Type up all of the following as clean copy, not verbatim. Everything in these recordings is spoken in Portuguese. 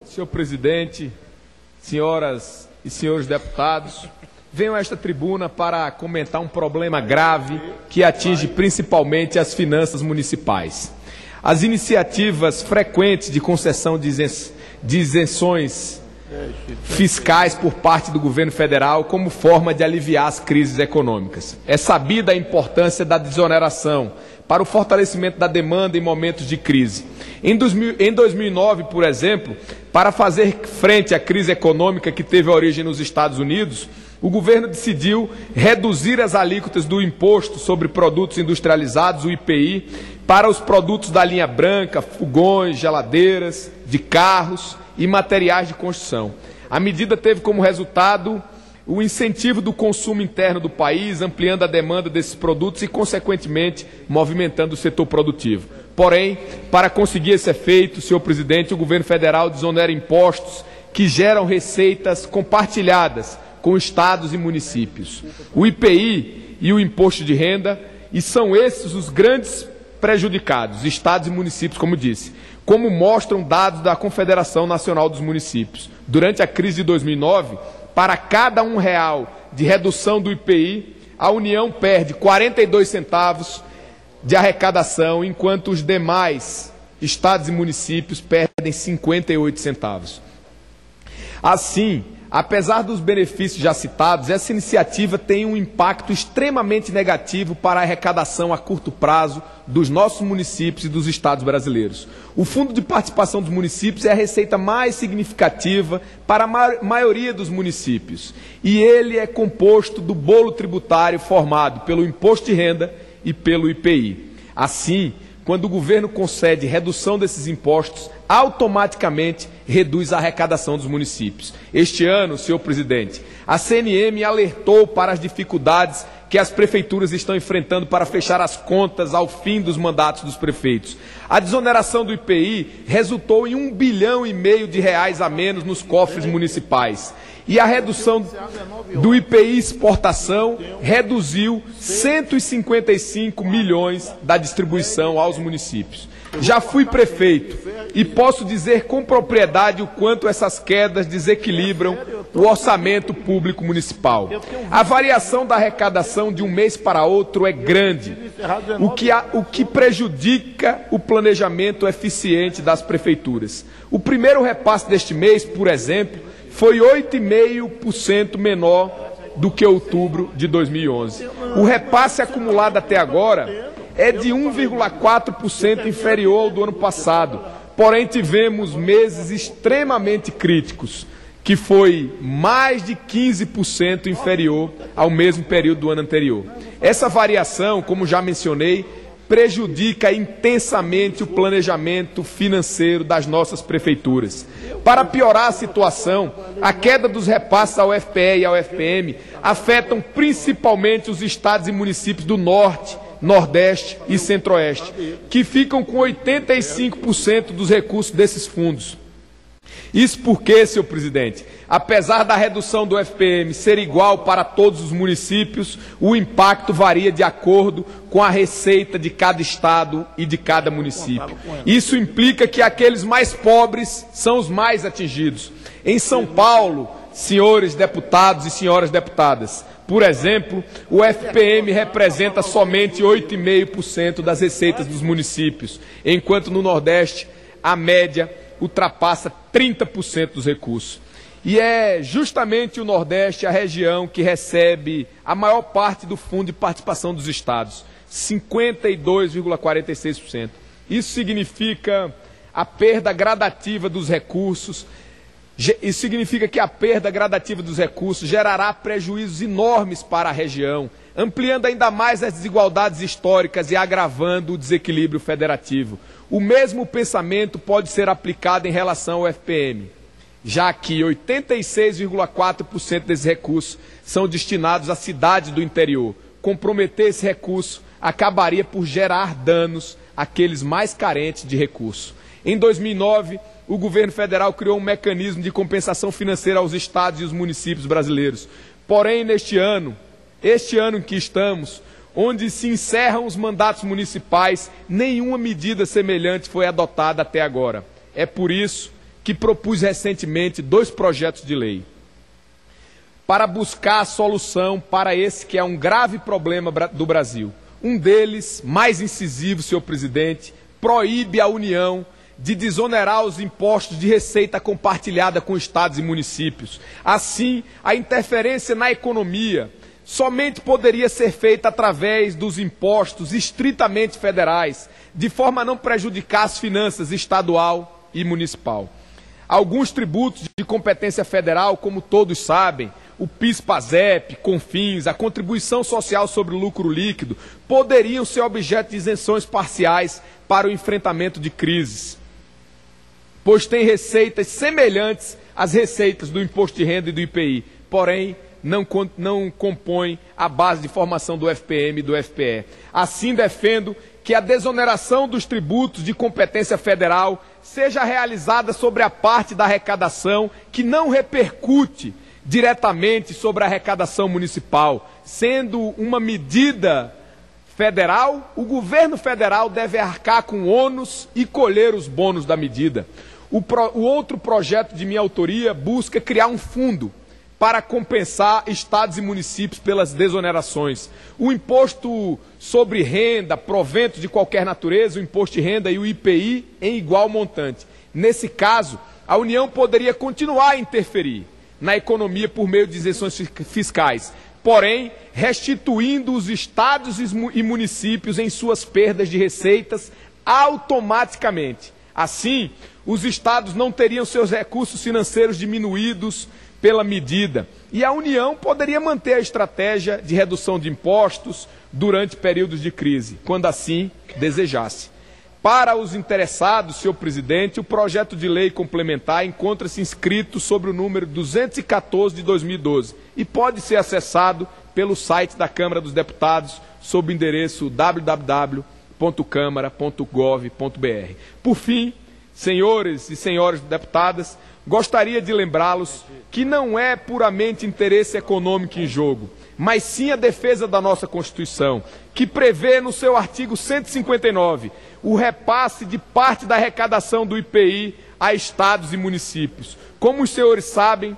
Senhor presidente, senhoras e senhores deputados, venho a esta tribuna para comentar um problema grave que atinge principalmente as finanças municipais. As iniciativas frequentes de concessão de isenções fiscais por parte do governo federal como forma de aliviar as crises econômicas. É sabida a importância da desoneração para o fortalecimento da demanda em momentos de crise. Em 2009, por exemplo, para fazer frente à crise econômica que teve origem nos Estados Unidos, o governo decidiu reduzir as alíquotas do Imposto sobre Produtos Industrializados, o IPI, para os produtos da linha branca, fogões, geladeiras, de carros e materiais de construção. A medida teve como resultado o incentivo do consumo interno do país, ampliando a demanda desses produtos e, consequentemente, movimentando o setor produtivo. Porém, para conseguir esse efeito, senhor presidente, o governo federal desonera impostos que geram receitas compartilhadas com estados e municípios. O IPI e o imposto de renda, e são esses os grandes prejudicados, estados e municípios, como disse, como mostram dados da Confederação Nacional dos Municípios. Durante a crise de 2009, para cada R$1 de redução do IPI, a União perde 42 centavos de arrecadação, enquanto os demais estados e municípios perdem 58 centavos. Assim, apesar dos benefícios já citados, essa iniciativa tem um impacto extremamente negativo para a arrecadação a curto prazo dos nossos municípios e dos estados brasileiros. O Fundo de Participação dos Municípios é a receita mais significativa para a maioria dos municípios. E ele é composto do bolo tributário formado pelo Imposto de Renda e pelo IPI. Assim, quando o governo concede redução desses impostos, automaticamente reduz a arrecadação dos municípios. Este ano, senhor presidente, a CNM alertou para as dificuldades que as prefeituras estão enfrentando para fechar as contas ao fim dos mandatos dos prefeitos. A desoneração do IPI resultou em R$1,5 bilhão de reais a menos nos cofres municipais. E a redução do IPI exportação reduziu 155 milhões da distribuição aos municípios. Já fui prefeito e posso dizer com propriedade o quanto essas quedas desequilibram o orçamento público municipal. A variação da arrecadação de um mês para outro é grande, o que prejudica o planejamento eficiente das prefeituras. O primeiro repasse deste mês, por exemplo, foi 8,5% menor do que outubro de 2011. O repasse acumulado até agora é de 1,4% inferior ao do ano passado. Porém, tivemos meses extremamente críticos, que foi mais de 15% inferior ao mesmo período do ano anterior. Essa variação, como já mencionei, prejudica intensamente o planejamento financeiro das nossas prefeituras. Para piorar a situação, a queda dos repasses ao FPE e ao FPM afetam principalmente os estados e municípios do Norte, Nordeste e Centro-Oeste, que ficam com 85% dos recursos desses fundos. Isso porque, senhor presidente, apesar da redução do FPM ser igual para todos os municípios, o impacto varia de acordo com a receita de cada estado e de cada município. Isso implica que aqueles mais pobres são os mais atingidos. Em São Paulo, senhores deputados e senhoras deputadas, por exemplo, o FPM representa somente 8,5% das receitas dos municípios, enquanto no Nordeste a média ultrapassa 30% dos recursos. E é justamente o Nordeste a região que recebe a maior parte do Fundo de Participação dos Estados, 52,46%. Isso significa a perda gradativa dos recursos. Isso significa que a perda gradativa dos recursos gerará prejuízos enormes para a região, ampliando ainda mais as desigualdades históricas e agravando o desequilíbrio federativo. O mesmo pensamento pode ser aplicado em relação ao FPM, já que 86,4% desses recursos são destinados a cidades do interior. Comprometer esse recurso acabaria por gerar danos àqueles mais carentes de recursos. Em 2009, o governo federal criou um mecanismo de compensação financeira aos estados e os municípios brasileiros. Porém, este ano em que estamos, onde se encerram os mandatos municipais, nenhuma medida semelhante foi adotada até agora. É por isso que propus recentemente 2 projetos de lei para buscar a solução para esse que é um grave problema do Brasil. Um deles, mais incisivo, senhor presidente, proíbe a União de desonerar os impostos de receita compartilhada com estados e municípios. Assim, a interferência na economia somente poderia ser feita através dos impostos estritamente federais, de forma a não prejudicar as finanças estadual e municipal. Alguns tributos de competência federal, como todos sabem, o PIS/PASEP, CONFINS, a contribuição social sobre o lucro líquido, poderiam ser objeto de isenções parciais para o enfrentamento de crises, pois têm receitas semelhantes às receitas do Imposto de Renda e do IPI, porém não compõem a base de formação do FPM e do FPE. Assim, defendo que a desoneração dos tributos de competência federal seja realizada sobre a parte da arrecadação que não repercute diretamente sobre a arrecadação municipal. Sendo uma medida federal, o governo federal deve arcar com ônus e colher os bônus da medida. O outro projeto de minha autoria busca criar um fundo para compensar estados e municípios pelas desonerações. O imposto sobre renda, proventos de qualquer natureza, o imposto de renda e o IPI em igual montante. Nesse caso, a União poderia continuar a interferir na economia por meio de isenções fiscais, porém, restituindo os estados e municípios em suas perdas de receitas automaticamente. Assim, os estados não teriam seus recursos financeiros diminuídos pela medida, e a União poderia manter a estratégia de redução de impostos durante períodos de crise, quando assim desejasse. Para os interessados, senhor presidente, o projeto de lei complementar encontra-se inscrito sobre o número 214 de 2012 e pode ser acessado pelo site da Câmara dos Deputados sob o endereço www.câmara.gov.br. Por fim, senhores e senhoras deputadas, gostaria de lembrá-los que não é puramente interesse econômico em jogo, mas sim a defesa da nossa Constituição, que prevê no seu artigo 159 o repasse de parte da arrecadação do IPI a estados e municípios. Como os senhores sabem,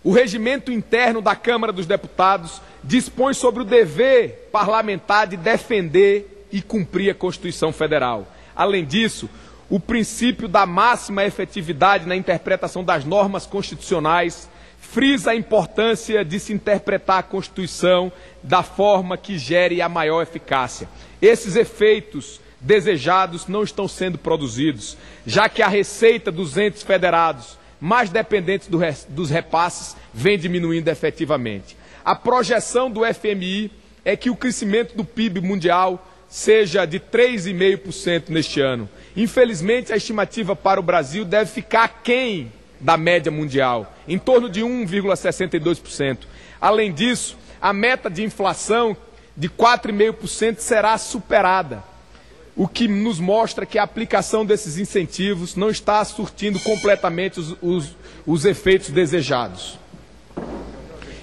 o regimento interno da Câmara dos Deputados dispõe sobre o dever parlamentar de defender e cumprir a Constituição Federal. Além disso, o princípio da máxima efetividade na interpretação das normas constitucionais frisa a importância de se interpretar a Constituição da forma que gere a maior eficácia. Esses efeitos desejados não estão sendo produzidos, já que a receita dos entes federados, mais dependentes dos repasses, vem diminuindo efetivamente. A projeção do FMI é que o crescimento do PIB mundial seja de 3,5% neste ano. Infelizmente, a estimativa para o Brasil deve ficar aquém da média mundial, em torno de 1,62%. Além disso, a meta de inflação de 4,5% será superada, o que nos mostra que a aplicação desses incentivos não está surtindo completamente os efeitos desejados.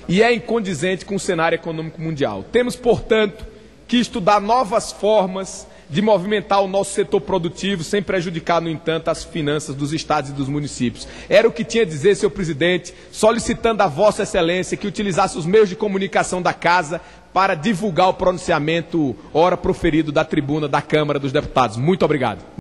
E é incondizente com o cenário econômico mundial. Temos, portanto, que estudar novas formas de movimentar o nosso setor produtivo sem prejudicar, no entanto, as finanças dos estados e dos municípios. Era o que tinha a dizer, senhor presidente, solicitando a Vossa Excelência que utilizasse os meios de comunicação da Casa para divulgar o pronunciamento ora proferido da tribuna da Câmara dos Deputados. Muito obrigado.